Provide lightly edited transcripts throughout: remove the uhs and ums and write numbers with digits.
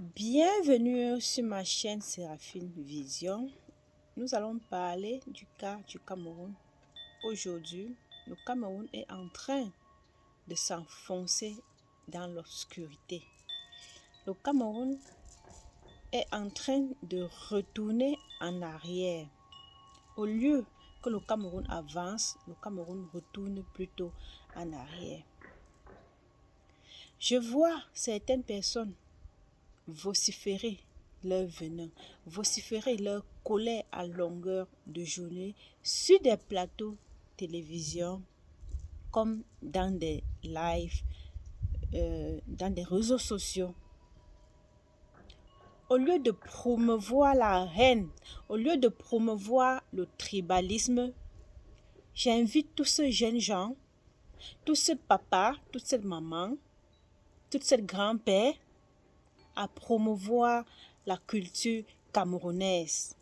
Bienvenue sur ma chaîne Séraphine Vision. Nous allons parler du cas du Cameroun. Aujourd'hui, le Cameroun est en train de s'enfoncer dans l'obscurité. Le Cameroun est en train de retourner en arrière. Au lieu que le Cameroun avance, le Cameroun retourne plutôt en arrière. Je vois certaines personnes vociférer leur venin, vociférer leur colère à longueur de journée sur des plateaux télévision comme dans des lives, dans des réseaux sociaux. Au lieu de promouvoir la haine, au lieu de promouvoir le tribalisme, j'invite tous ces jeunes gens, tous ces papas, toutes ces mamans, tous ces grands-pères à promouvoir la culture camerounaise,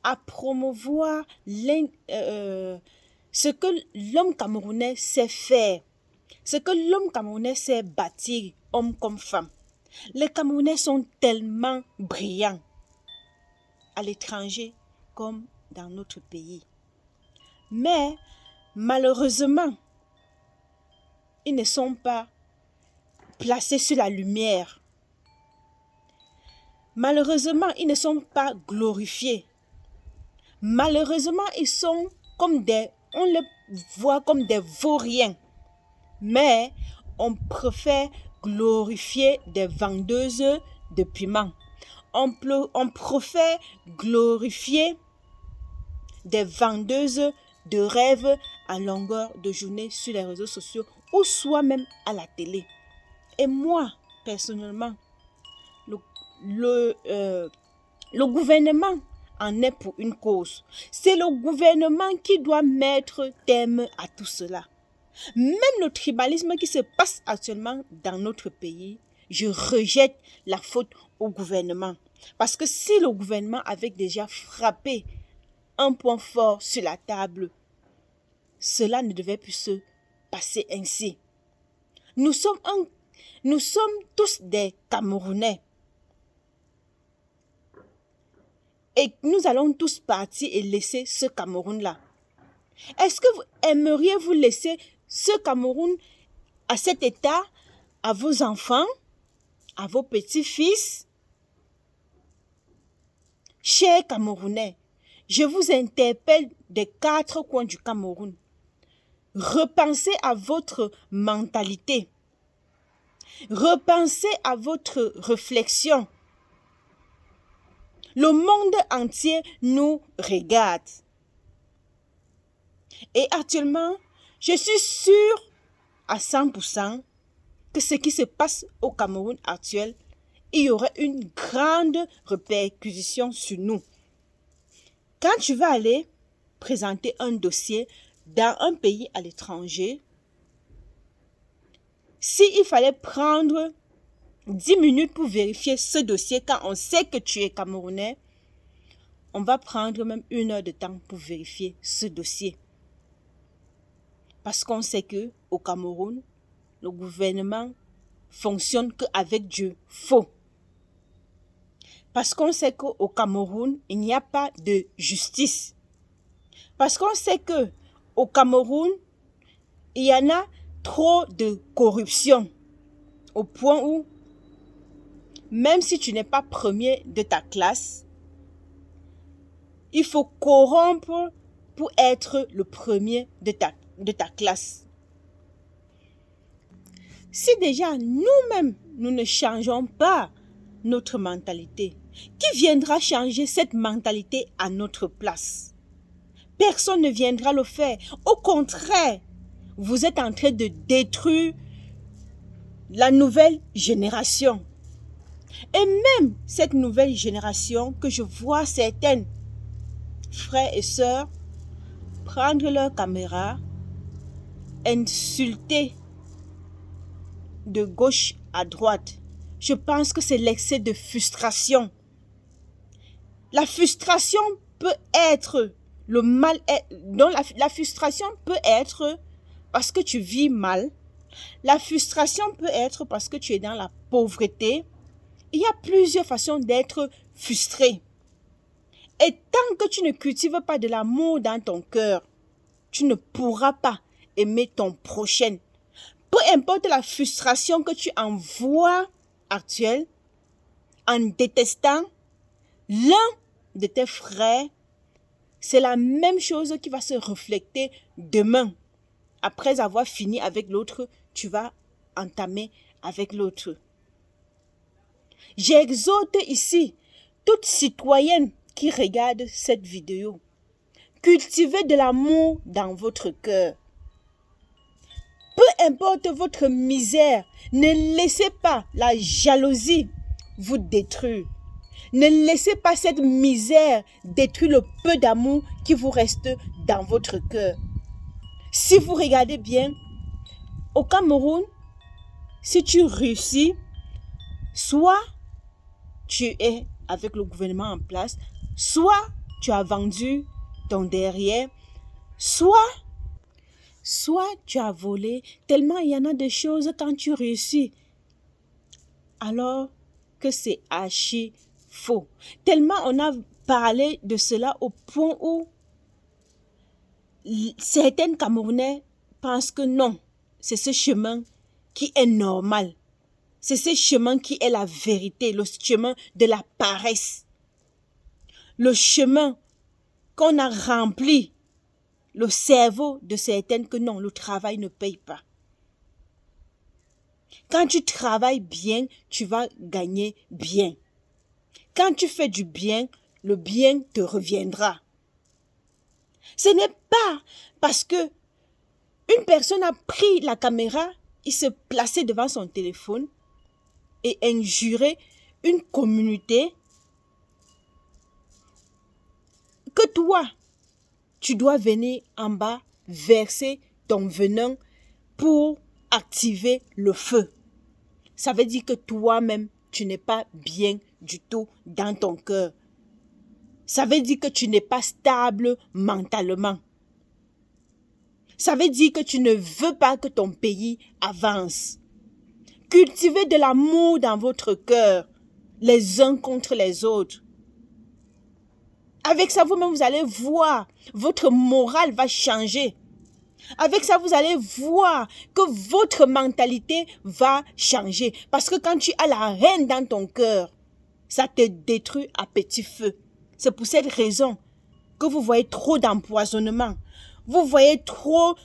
à promouvoir ce que l'homme camerounais sait faire, ce que l'homme camerounais sait bâtir, homme comme femme. Les Camerounais sont tellement brillants, à l'étranger comme dans notre pays. Mais malheureusement, ils ne sont pas placés sur la lumière. Malheureusement, ils ne sont pas glorifiés. Malheureusement, ils sont comme on les voit comme des vauriens. Mais on préfère glorifier des vendeuses de piments. On préfère glorifier des vendeuses de rêves à longueur de journée sur les réseaux sociaux ou soit même à la télé. Et moi, personnellement, le gouvernement en est pour une cause. C'est le gouvernement qui doit mettre terme à tout cela. Même le tribalisme qui se passe actuellement dans notre pays, je rejette la faute au gouvernement. Parce que si le gouvernement avait déjà frappé un point fort sur la table, cela ne devait plus se passer ainsi. Nous sommes tous des Camerounais. Et nous allons tous partir et laisser ce Cameroun-là. Est-ce que vous aimeriez vous laisser ce Cameroun à cet état, à vos enfants, à vos petits-fils? Chers Camerounais, je vous interpelle des 4 coins du Cameroun. Repensez à votre mentalité. Repensez à votre réflexion. Le monde entier nous regarde. Et actuellement, je suis sûre à 100% que ce qui se passe au Cameroun actuel, il y aurait une grande répercussion sur nous. Quand tu vas aller présenter un dossier dans un pays à l'étranger, s'il fallait prendre 10 minutes pour vérifier ce dossier quand on sait que tu es Camerounais, on va prendre même 1 heure de temps pour vérifier ce dossier. Parce qu'on sait qu'au Cameroun, le gouvernement fonctionne qu'avec Dieu. Faux. Parce qu'on sait qu'au Cameroun, il n'y a pas de justice. Parce qu'on sait qu'au Cameroun, il y en a trop de corruption. Au point où, même si tu n'es pas premier de ta classe, il faut corrompre pour être le premier de ta classe. Si déjà nous-mêmes, nous ne changeons pas notre mentalité, qui viendra changer cette mentalité à notre place? Personne ne viendra le faire. Au contraire, vous êtes en train de détruire la nouvelle génération. Et même cette nouvelle génération que je vois certaines frères et sœurs prendre leur caméra, insulter de gauche à droite. Je pense que c'est l'excès de frustration. La frustration peut être le mal. Donc la frustration peut être parce que tu vis mal. La frustration peut être parce que tu es dans la pauvreté. il y a plusieurs façons d'être frustré. Et tant que tu ne cultives pas de l'amour dans ton cœur, tu ne pourras pas aimer ton prochain. Peu importe la frustration que tu envoies actuelle, en détestant l'un de tes frères, c'est la même chose qui va se refléter demain. Après avoir fini avec l'autre, tu vas entamer avec l'autre. J'exhorte ici toute citoyenne qui regarde cette vidéo. Cultivez de l'amour dans votre cœur. Peu importe votre misère, ne laissez pas la jalousie vous détruire. Ne laissez pas cette misère détruire le peu d'amour qui vous reste dans votre cœur. Si vous regardez bien, au Cameroun, si tu réussis, soit tu es avec le gouvernement en place, soit tu as vendu ton derrière, soit tu as volé, tellement il y en a des choses quand tu réussis, alors que c'est archi faux. Tellement on a parlé de cela au point où certains Camerounais pensent que non, c'est ce chemin qui est normal. C'est ce chemin qui est la vérité, le chemin de la paresse. Le chemin qu'on a rempli le cerveau de certaines que non, le travail ne paye pas. Quand tu travailles bien, tu vas gagner bien. Quand tu fais du bien, le bien te reviendra. Ce n'est pas parce que une personne a pris la caméra, il se plaçait devant son téléphone et injurait une communauté que toi, tu dois venir en bas verser ton venin pour activer le feu. Ça veut dire que toi-même, tu n'es pas bien du tout dans ton cœur. Ça veut dire que tu n'es pas stable mentalement. Ça veut dire que tu ne veux pas que ton pays avance. Cultivez de l'amour dans votre cœur, les uns contre les autres. Avec ça, vous-même, vous allez voir, votre morale va changer. Avec ça, vous allez voir que votre mentalité va changer. Parce que quand tu as la haine dans ton cœur, ça te détruit à petit feu. C'est pour cette raison que vous voyez trop d'empoisonnement. Vous voyez trop,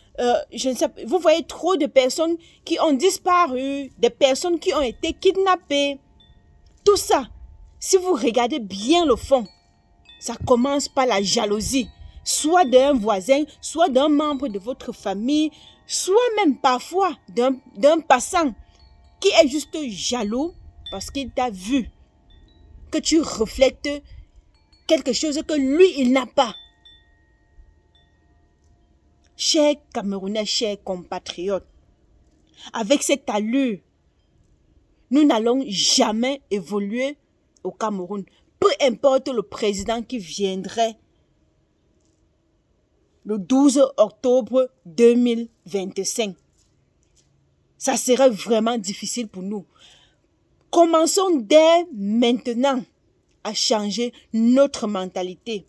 vous voyez trop de personnes qui ont disparu, des personnes qui ont été kidnappées. Tout ça, si vous regardez bien le fond, ça commence par la jalousie, soit d'un voisin, soit d'un membre de votre famille, soit même parfois d'un passant qui est juste jaloux parce qu'il t'a vu que tu reflètes quelque chose que lui, il n'a pas. Chers Camerounais, chers compatriotes, avec cette allure, nous n'allons jamais évoluer au Cameroun. Peu importe le président qui viendrait le 12 octobre 2025. Ça serait vraiment difficile pour nous. Commençons dès maintenant à changer notre mentalité.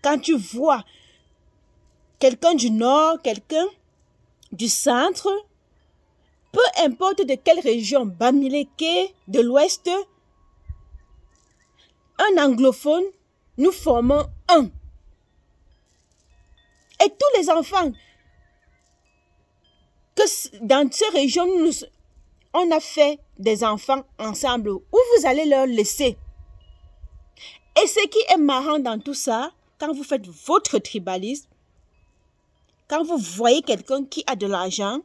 Quand tu vois quelqu'un du nord, quelqu'un du centre, peu importe de quelle région, Bamileke, de l'ouest, un anglophone, nous formons un. Et tous les enfants que dans ces régions, on a fait des enfants ensemble, où vous allez leur laisser. Et ce qui est marrant dans tout ça, quand vous faites votre tribalisme, quand vous voyez quelqu'un qui a de l'argent,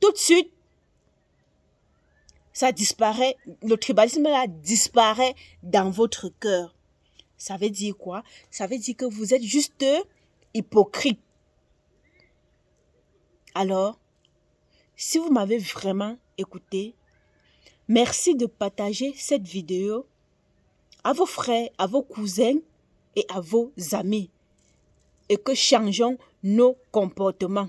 tout de suite, ça disparaît, le tribalisme là disparaît dans votre cœur. Ça veut dire quoi? Ça veut dire que vous êtes juste hypocrite. Alors, si vous m'avez vraiment écouté, merci de partager cette vidéo à vos frères, à vos cousins et à vos amis. Et que changeons nos comportements.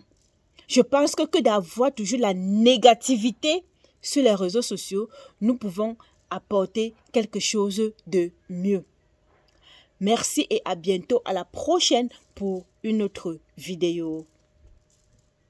Je pense que d'avoir toujours la négativité sur les réseaux sociaux, nous pouvons apporter quelque chose de mieux. Merci et à bientôt à la prochaine pour une autre vidéo.